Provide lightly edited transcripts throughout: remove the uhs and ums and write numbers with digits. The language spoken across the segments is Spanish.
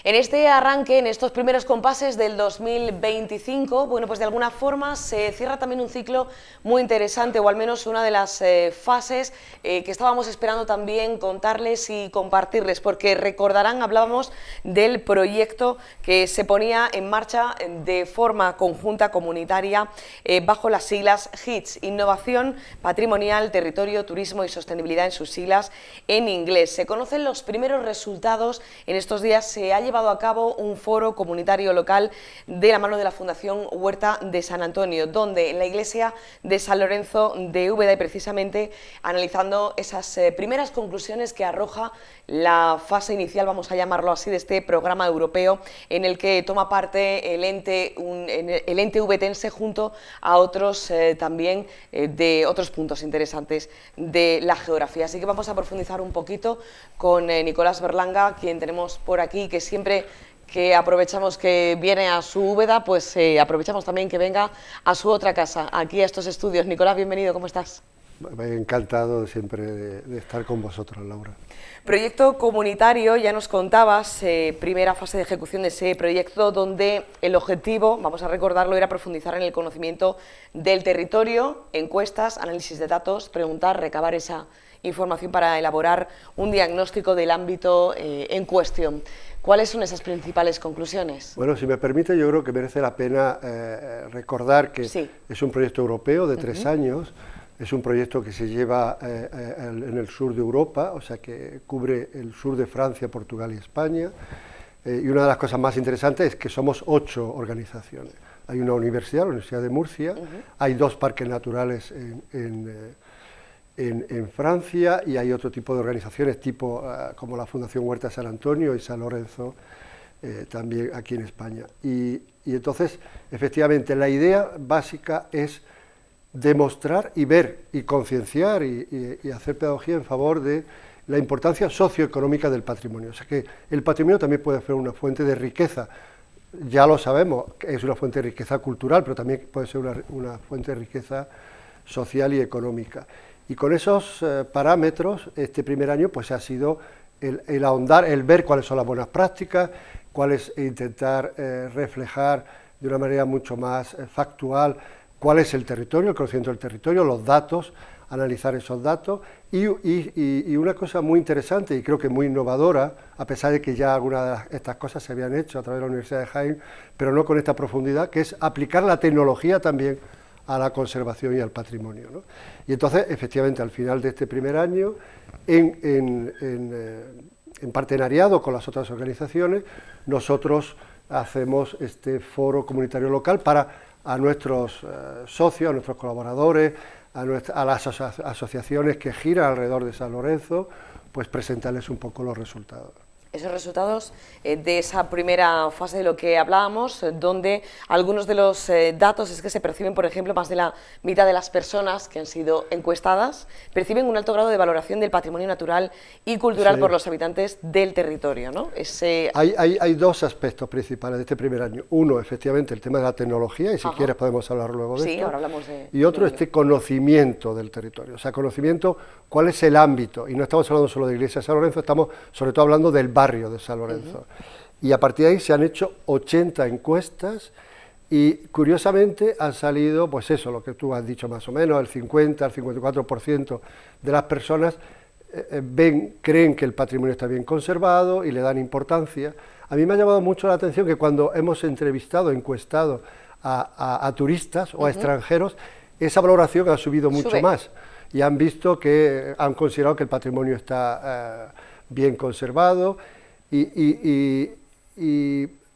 En este arranque, en estos primeros compases del 2025, bueno, pues de alguna forma se cierra también un ciclo muy interesante, o al menos una de las fases que estábamos esperando también contarles y compartirles, porque recordarán, hablábamos del proyecto que se ponía en marcha de forma conjunta comunitaria bajo las siglas HITS, Innovación Patrimonial, Territorio, Turismo y Sostenibilidad en sus siglas en inglés. Se conocen los primeros resultados. En estos días se ha llevado a cabo un foro comunitario local de la mano de la Fundación Huerta de San Antonio, donde en la iglesia de San Lorenzo de Úbeda, y precisamente analizando esas primeras conclusiones que arroja la fase inicial, vamos a llamarlo así, de este programa europeo en el que toma parte el ente ubetense junto a otros también de otros puntos interesantes de la geografía. Así que vamos a profundizar un poquito con Nicolás Berlanga, quien tenemos por aquí, que siempre que aprovechamos que viene a su Úbeda, pues aprovechamos también que venga a su otra casa, aquí a estos estudios. Nicolás, bienvenido, ¿cómo estás? Encantado siempre de estar con vosotros, Laura. Proyecto comunitario, ya nos contabas, primera fase de ejecución de ese proyecto, donde el objetivo, vamos a recordarlo, era profundizar en el conocimiento del territorio, encuestas, análisis de datos, preguntar, recabar esa información para elaborar un diagnóstico del ámbito en cuestión. ¿Cuáles son esas principales conclusiones? Bueno, si me permite, yo creo que merece la pena recordar que sí, es un proyecto europeo de 3 años, es un proyecto que se lleva en el sur de Europa, o sea que cubre el sur de Francia, Portugal y España, y una de las cosas más interesantes es que somos 8 organizaciones. Hay una universidad, la Universidad de Murcia, hay 2 parques naturales en Francia, y hay otro tipo de organizaciones tipo como la Fundación Huerta de San Antonio y San Lorenzo, también aquí en España. Y entonces, efectivamente, la idea básica es demostrar y ver y concienciar y hacer pedagogía en favor de la importancia socioeconómica del patrimonio. O sea que el patrimonio también puede ser una fuente de riqueza, ya lo sabemos, es una fuente de riqueza cultural, pero también puede ser una fuente de riqueza social y económica. Y con esos parámetros, este primer año pues ha sido el ahondar, el ver cuáles son las buenas prácticas, intentar reflejar de una manera mucho más factual cuál es el territorio, el conocimiento del territorio, los datos, analizar esos datos, y una cosa muy interesante y creo que muy innovadora, a pesar de que ya algunas de estas cosas se habían hecho a través de la Universidad de Jaén, pero no con esta profundidad, que es aplicar la tecnología también a la conservación y al patrimonio, ¿no? Y entonces, efectivamente, al final de este primer año, en partenariado con las otras organizaciones, nosotros hacemos este foro comunitario local para a nuestros socios, a nuestros colaboradores, a las asociaciones que giran alrededor de San Lorenzo, pues presentarles un poco los resultados. Esos resultados de esa primera fase de lo que hablábamos, donde algunos de los datos es que se perciben, por ejemplo, más de la mitad de las personas que han sido encuestadas perciben un alto grado de valoración del patrimonio natural y cultural por los habitantes del territorio, ¿no? Hay 2 aspectos principales de este primer año. Uno, efectivamente, el tema de la tecnología, y si quieres podemos hablar luego de esto. Ahora hablamos de... Y otro, este conocimiento del territorio, o sea, conocimiento, cuál es el ámbito, y no estamos hablando solo de Iglesia de San Lorenzo, estamos sobre todo hablando del barrio de San Lorenzo. Y a partir de ahí se han hecho 80 encuestas y curiosamente han salido, pues eso, lo que tú has dicho más o menos, el 50 al 54% de las personas creen que el patrimonio está bien conservado y le dan importancia. A mí me ha llamado mucho la atención que cuando hemos encuestado a turistas o a extranjeros, esa valoración ha subido mucho más y han visto que han considerado que el patrimonio está bien conservado. Y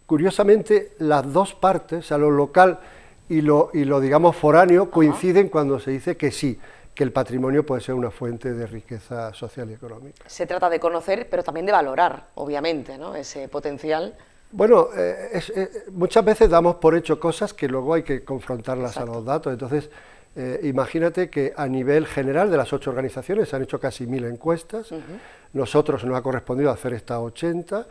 curiosamente las 2 partes, o sea, lo local y lo digamos foráneo, coinciden cuando se dice que sí, que el patrimonio puede ser una fuente de riqueza social y económica. Se trata de conocer, pero también de valorar, obviamente, ¿no?, ese potencial. Bueno, muchas veces damos por hecho cosas que luego hay que confrontarlas a los datos, entonces imagínate que a nivel general de las 8 organizaciones se han hecho casi 1000 encuestas, nosotros nos ha correspondido hacer estas 80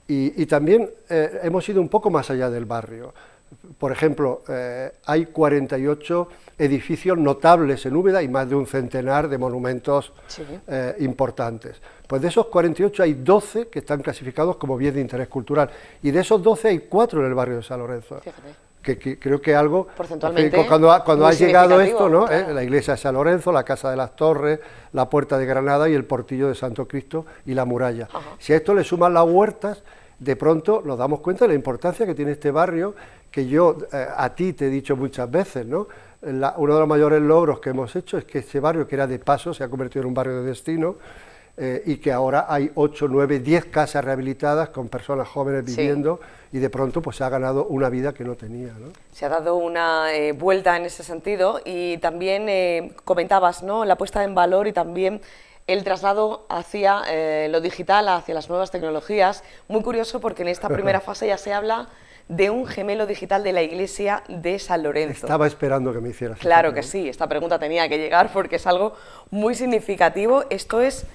y también hemos ido un poco más allá del barrio. por ejemplo, hay 48 edificios notables en Úbeda y más de un centenar de monumentos importantes. Pues de esos 48 hay 12 que están clasificados como bien de interés cultural, y de esos 12 hay 4 en el barrio de San Lorenzo. Fíjate. Que creo que algo, porcentualmente, cuando ha llegado esto, ¿no? Claro. La iglesia de San Lorenzo, la Casa de las Torres, la Puerta de Granada y el Portillo de Santo Cristo y la muralla. Ajá. Si a esto le suman las huertas, de pronto nos damos cuenta de la importancia que tiene este barrio, que yo a ti te he dicho muchas veces, ¿no? Uno de los mayores logros que hemos hecho es que este barrio, que era de paso, se ha convertido en un barrio de destino, y que ahora hay 8, 9, 10 casas rehabilitadas con personas jóvenes viviendo, y de pronto pues se ha ganado una vida que no tenía, ¿no? Se ha dado una vuelta en ese sentido, y también comentabas, ¿no?, la puesta en valor y también el traslado hacia lo digital, hacia las nuevas tecnologías. Muy curioso, porque en esta primera fase ya se habla de un gemelo digital de la iglesia de San Lorenzo. Estaba esperando que me hicieras. Claro que sí, esta pregunta tenía que llegar porque es algo muy significativo. Esto es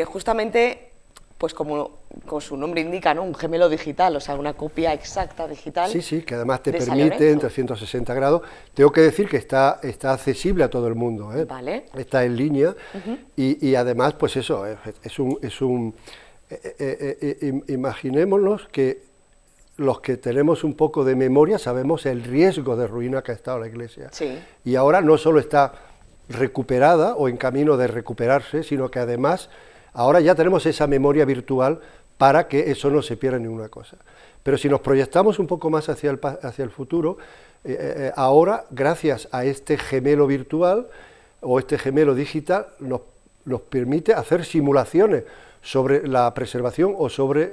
justamente, pues como su nombre indica, ¿no?, un gemelo digital, o sea, una copia exacta digital. Sí, sí, que además te de permite en 360 grados. Tengo que decir que está accesible a todo el mundo, ¿eh? Vale. Está en línea, y además, pues eso, imaginémonos que los que tenemos un poco de memoria sabemos el riesgo de ruina que ha estado la iglesia. Sí. Y ahora no solo está recuperada o en camino de recuperarse, sino que además ahora ya tenemos esa memoria virtual para que eso no se pierda ninguna cosa. Pero si nos proyectamos un poco más hacia el futuro, ahora, gracias a este gemelo virtual o este gemelo digital, nos permite hacer simulaciones sobre la preservación o sobre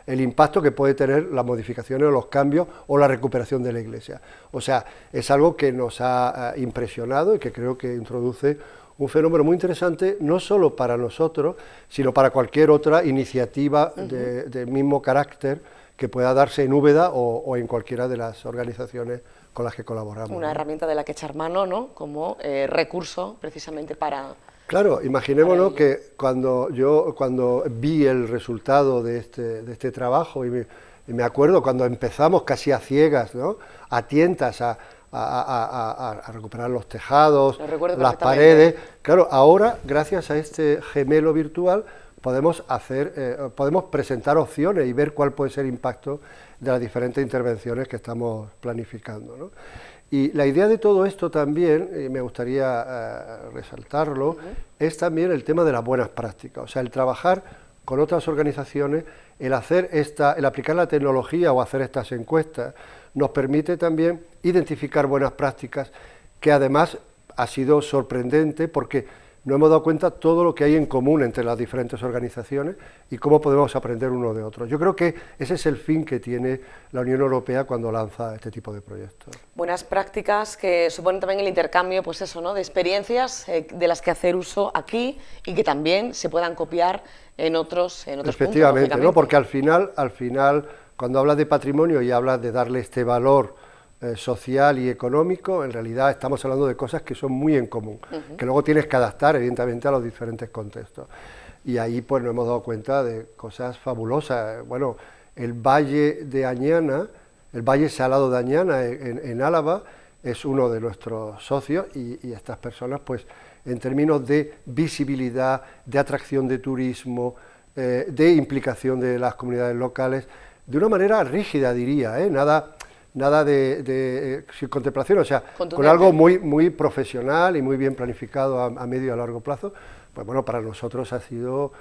el impacto que puede tener las modificaciones o los cambios o la recuperación de la iglesia. O sea, es algo que nos ha impresionado y que creo que introduce un fenómeno muy interesante, no solo para nosotros, sino para cualquier otra iniciativa de mismo carácter que pueda darse en Úbeda o en cualquiera de las organizaciones con las que colaboramos. Una herramienta de la que echar mano, ¿no?, como recurso precisamente para... Claro, imaginémonos que cuando vi el resultado de este trabajo, y me acuerdo cuando empezamos casi a ciegas, ¿no?, a tientas, a recuperar los tejados, las paredes. Claro, ahora, gracias a este gemelo virtual, podemos presentar opciones y ver cuál puede ser el impacto de las diferentes intervenciones que estamos planificando, ¿no? Y la idea de todo esto también, y me gustaría resaltarlo, es también el tema de las buenas prácticas, o sea, el trabajar con otras organizaciones, el aplicar la tecnología o hacer estas encuestas, nos permite también identificar buenas prácticas, que además ha sido sorprendente porque nos hemos dado cuenta todo lo que hay en común entre las diferentes organizaciones y cómo podemos aprender uno de otro. Yo creo que ese es el fin que tiene la Unión Europea cuando lanza este tipo de proyectos. Buenas prácticas que suponen también el intercambio, pues eso, ¿no?, de experiencias de las que hacer uso aquí y que también se puedan copiar en otros Efectivamente, puntos, ¿no?, porque al final, cuando hablas de patrimonio y hablas de darle este valor social y económico, en realidad estamos hablando de cosas que son muy en común, que luego tienes que adaptar evidentemente a los diferentes contextos. Y ahí pues nos hemos dado cuenta de cosas fabulosas. Bueno, el Valle de Añana, el Valle Salado de Añana en Álava, es uno de nuestros socios, y estas personas pues en términos de visibilidad, de atracción de turismo, de implicación de las comunidades locales, de una manera rígida diría, nada de sin contemplación, o sea, con algo muy profesional y muy bien planificado a medio y a largo plazo, pues bueno, para nosotros ha sido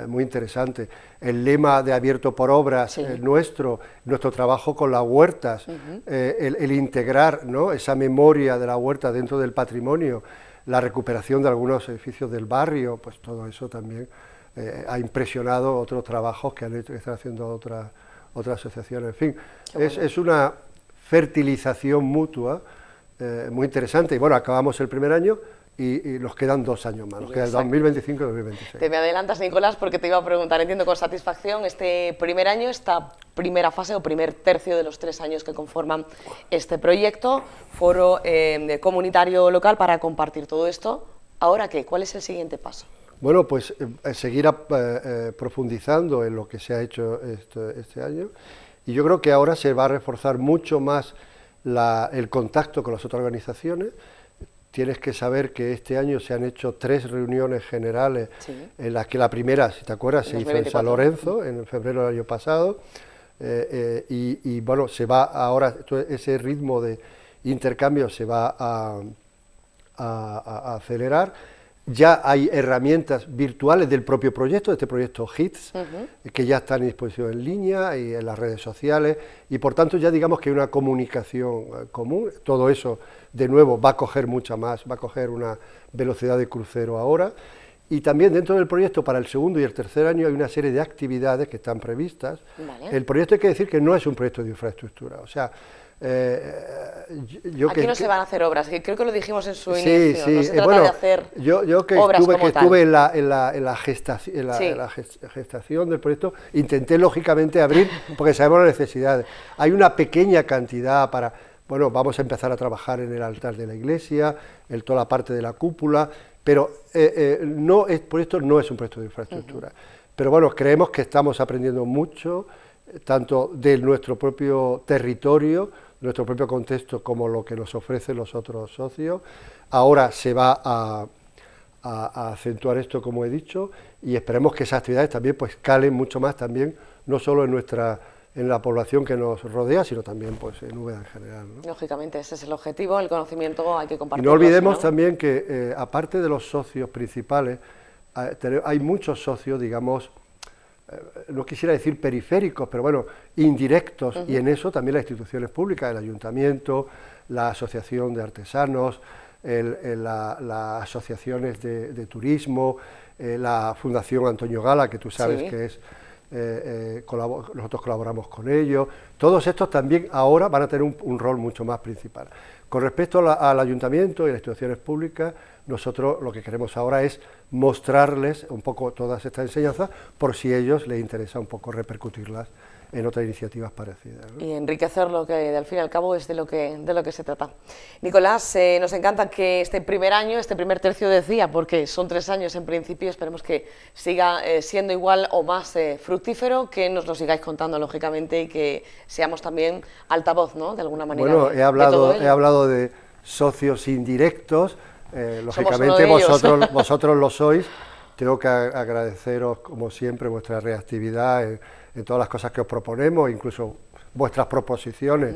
muy interesante. El lema de Abierto por Obras, nuestro trabajo con las huertas, el integrar, ¿no?, esa memoria de la huerta dentro del patrimonio, la recuperación de algunos edificios del barrio, pues todo eso también ha impresionado otros trabajos que están haciendo otras asociaciones. En fin, es una fertilización mutua muy interesante. Y bueno, acabamos el primer año y nos quedan 2 años más, nos quedan 2025 y 2026. Te me adelantas, Nicolás, porque te iba a preguntar, entiendo con satisfacción este primer año, esta primera fase o primer tercio de los 3 años que conforman este proyecto, foro comunitario local para compartir todo esto. ¿Ahora qué? ¿Cuál es el siguiente paso? Bueno, pues seguir profundizando en lo que se ha hecho este año y yo creo que ahora se va a reforzar mucho más el contacto con las otras organizaciones. Tienes que saber que este año se han hecho 3 reuniones generales, en las que la primera, si te acuerdas, se hizo en San Lorenzo, en febrero del año pasado, y bueno, se va ahora, ese ritmo de intercambio se va a acelerar. Ya hay herramientas virtuales del propio proyecto, de este proyecto HITS, que ya están a disposición en línea y en las redes sociales, y por tanto ya digamos que hay una comunicación común. Todo eso, de nuevo, va a coger mucha más, va a coger una velocidad de crucero ahora, y también dentro del proyecto para el segundo y el tercer año hay una serie de actividades que están previstas. Vale. El proyecto, hay que decir que no es un proyecto de infraestructura, o sea, aquí no se van a hacer obras, que creo que lo dijimos en su inicio, no se trata bueno, de hacer yo que obras estuve en la gestación del proyecto, intenté lógicamente abrir, porque sabemos las necesidades. Hay una pequeña cantidad para, bueno, vamos a empezar a trabajar en el altar de la iglesia, en toda la parte de la cúpula, pero el proyecto no es un proyecto de infraestructura. Pero bueno, creemos que estamos aprendiendo mucho, tanto de nuestro propio territorio, nuestro propio contexto, como lo que nos ofrecen los otros socios. Ahora se va a acentuar esto, como he dicho, y esperemos que esas actividades también pues calen mucho más también, no solo en la población que nos rodea, sino también pues en Úbeda en general, ¿no? Lógicamente, ese es el objetivo, el conocimiento hay que compartirlo. Y no olvidemos también que, aparte de los socios principales, hay muchos socios, digamos, no quisiera decir periféricos, pero bueno, indirectos, y en eso también las instituciones públicas, el ayuntamiento, la asociación de artesanos, las asociaciones de turismo, la Fundación Antonio Gala, que tú sabes que es, nosotros colaboramos con ellos. Todos estos también ahora van a tener un rol mucho más principal. Con respecto al ayuntamiento y las instituciones públicas, nosotros lo que queremos ahora es mostrarles un poco todas estas enseñanzas, por si a ellos les interesa un poco repercutirlas en otras iniciativas parecidas, ¿no? Y enriquecerlo, que al fin y al cabo es de lo que se trata. Nicolás, nos encanta que este primer año, este primer tercio decía, porque son 3 años en principio, esperemos que siga siendo igual o más fructífero, que nos lo sigáis contando lógicamente y que seamos también altavoz, ¿no?, de alguna manera. Bueno, he hablado de socios indirectos, lógicamente vosotros lo sois. Tengo que agradeceros, como siempre, vuestra reactividad en todas las cosas que os proponemos, incluso vuestras proposiciones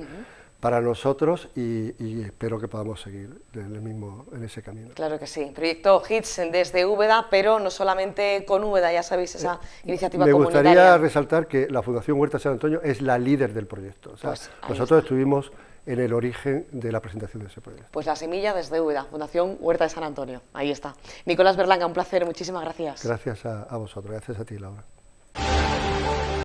para nosotros, y espero que podamos seguir en ese camino. Claro que sí. Proyecto HITS desde Úbeda, pero no solamente con Úbeda, ya sabéis, esa iniciativa comunitaria. Me gustaría resaltar que la Fundación Huerta San Antonio es la líder del proyecto. O sea, pues nosotros estuvimos en el origen de la presentación de ese proyecto. Pues la semilla desde Úbeda, Fundación Huerta de San Antonio, ahí está. Nicolás Berlanga, un placer, muchísimas gracias. Gracias a vosotros, gracias a ti, Laura.